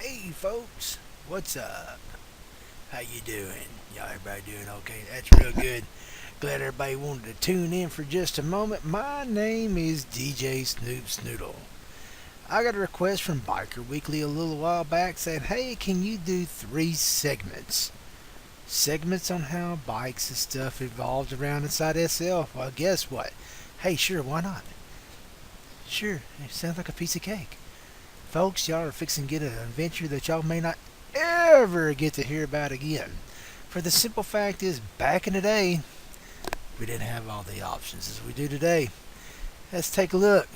Hey folks, what's up? How you doing? Y'all everybody doing okay? That's real good. Glad everybody wanted to tune in for just a moment. My name is DJ Snoop Snoodle. I got a request from Biker Weekly a little while back saying, hey, can you do 3 segments? Segments on how bikes and stuff evolved around inside SL. Well, guess what? Hey, sure, why not? Sure, it sounds like a piece of cake. Folks, y'all are fixing to get an adventure that y'all may not ever get to hear about again. For the simple fact is, back in the day, we didn't have all the options as we do today. Let's take a look.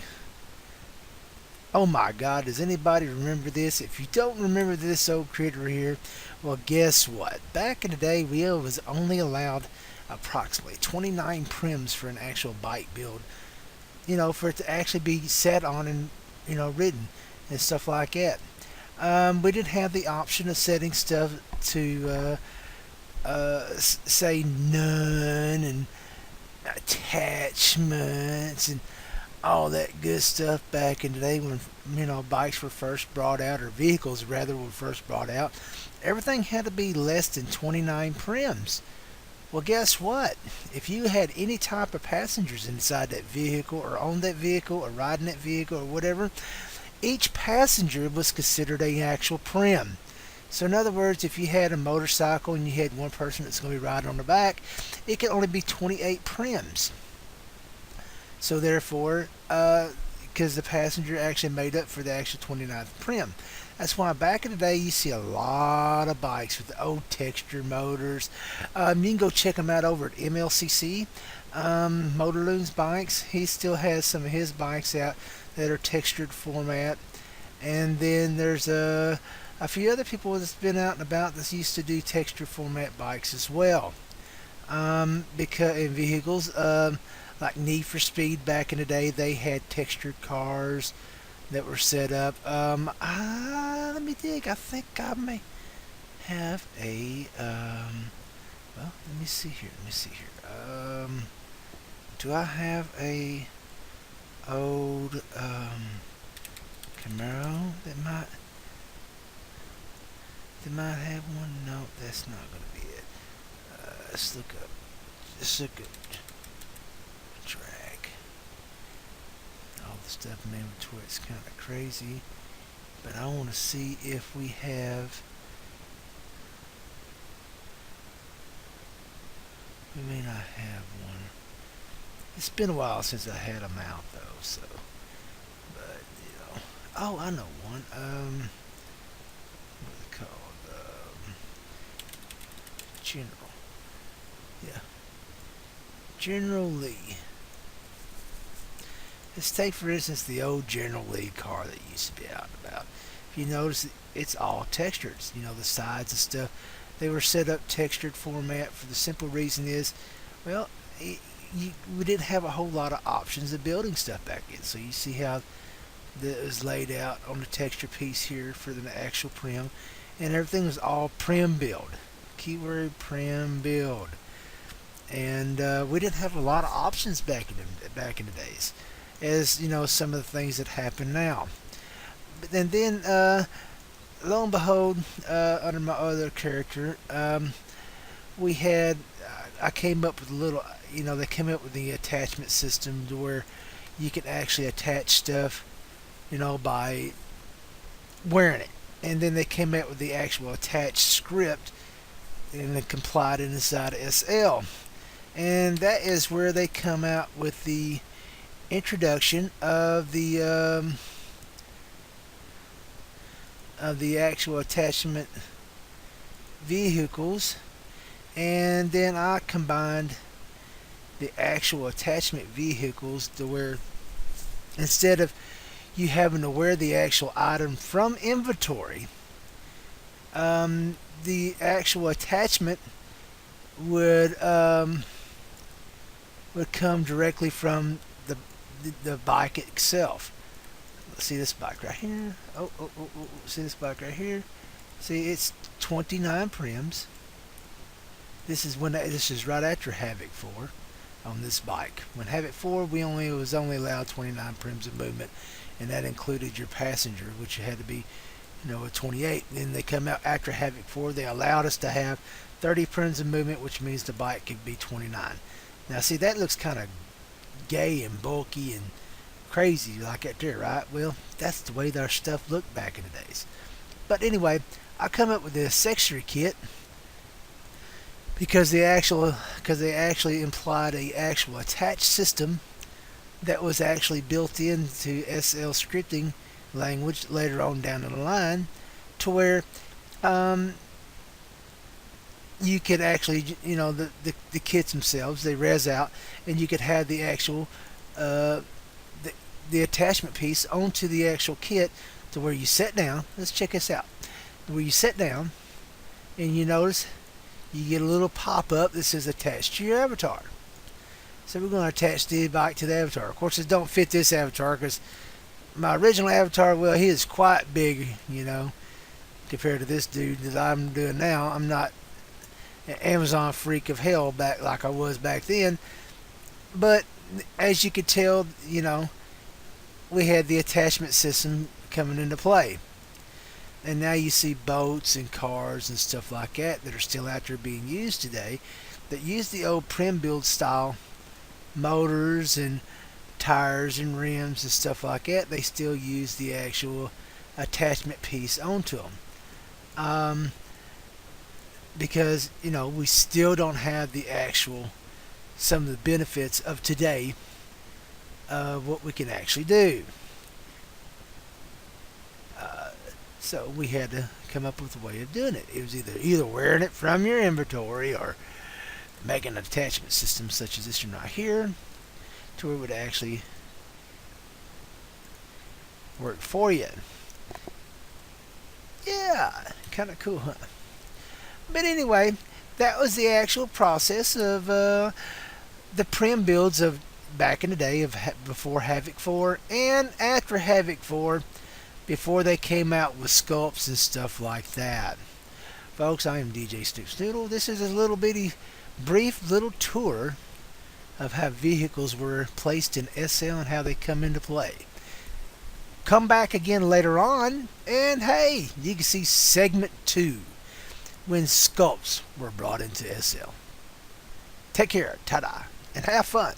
Oh my God, does anybody remember this? If you don't remember this old critter here, well, guess what? Back in the day, we was only allowed approximately 29 prims for an actual bike build. For it to actually be sat on and, ridden and stuff like that. We didn't have the option of setting stuff to say none and attachments and all that good stuff back in the day when bikes were first brought out, or vehicles rather were first brought out. Everything had to be less than 29 prims. Well, guess what? If you had any type of passengers inside that vehicle, or on that vehicle, or riding that vehicle, or whatever, each passenger was considered an actual prim. So in other words, if you had a motorcycle and you had one person that's going to be riding on the back, it could only be 28 prims. So therefore, because the passenger actually made up for the actual 29th prim. That's why back in the day you see a lot of bikes with the old texture motors. You can go check them out over at MLCC. Motorloon's bikes. He still has some of his bikes out that are textured format. And then there's a few other people that's been out and about that used to do texture format bikes as well. Because in vehicles, like Need for Speed back in the day, they had textured cars that were set up. Let me think. I think I may have a. Well, let me see here. Do I have a old Camaro that might have one? No, that's not going to be it. Let's look up. Drag. All the stuff in inventory is kind of crazy, but I want to see if we have. We may not have one. It's been a while since I had them out though, so. But oh, I know one. What's it called? General. Yeah. General Lee. Let's take, for instance, the old General Lee car that used to be out and about. If you notice, it's all textured. The sides and stuff. They were set up textured format for the simple reason is, well, we didn't have a whole lot of options of building stuff back then. So you see how that was laid out on the texture piece here for the actual prim, and everything was all prim build. Keyword prim build. And we didn't have a lot of options back in the days, as some of the things that happen now. But then lo and behold, under my other character, we had I came up with a little. They came up with the attachment system to where you can actually attach stuff, by wearing it. And then they came out with the actual attached script, and it complied inside of SL. And that is where they come out with the introduction of the actual attachment vehicles. And then I combined the actual attachment vehicles to where, instead of you having to wear the actual item from inventory, the actual attachment would come directly from the bike itself. Let's see this bike right here. See this bike right here. See, it's 29 prims. This is right after Havok4 on this bike. When Havok4, it was only allowed 29 prims of movement, and that included your passenger, which had to be a 28. Then they come out after Havok4. They allowed us to have 30 prims of movement, which means the bike could be 29. Now, see, that looks kind of gay and bulky and crazy like that there, right? Well, that's the way their stuff looked back in the days. But anyway, I come up with this accessory kit because they actually implied a actual attached system that was actually built into SL scripting language later on down the line, to where um, you could actually, the kits themselves, they res out, and you could have the actual uh, the attachment piece onto the actual kit, to where you sit down. Let's check this out. Where you sit down and you notice you get a little pop-up that says attached to your avatar. So we're going to attach the bike to the avatar. Of course, it don't fit this avatar because my original avatar, well, he is quite big, compared to this dude that I'm doing now. I'm not an Amazon freak of hell back like I was back then. But as you could tell, we had the attachment system coming into play. And now you see boats and cars and stuff like that are still out there being used today, that use the old prim build style motors and tires and rims and stuff like that. They still use the actual attachment piece onto them. Because, we still don't have the actual, some of the benefits of today of what we can actually do. So we had to come up with a way of doing it. It was either wearing it from your inventory or making an attachment system such as this one right here, to where it would actually work for you. Yeah, kind of cool, huh? But anyway, that was the actual process of the prim builds of back in the day of before Havok4 and after Havok4, before they came out with sculpts and stuff like that. Folks, I am DJ Snoop. This is a little bitty, brief little tour of how vehicles were placed in SL and how they come into play. Come back again later on, and hey, you can see segment 2, when sculpts were brought into SL. Take care, ta-da, and have fun.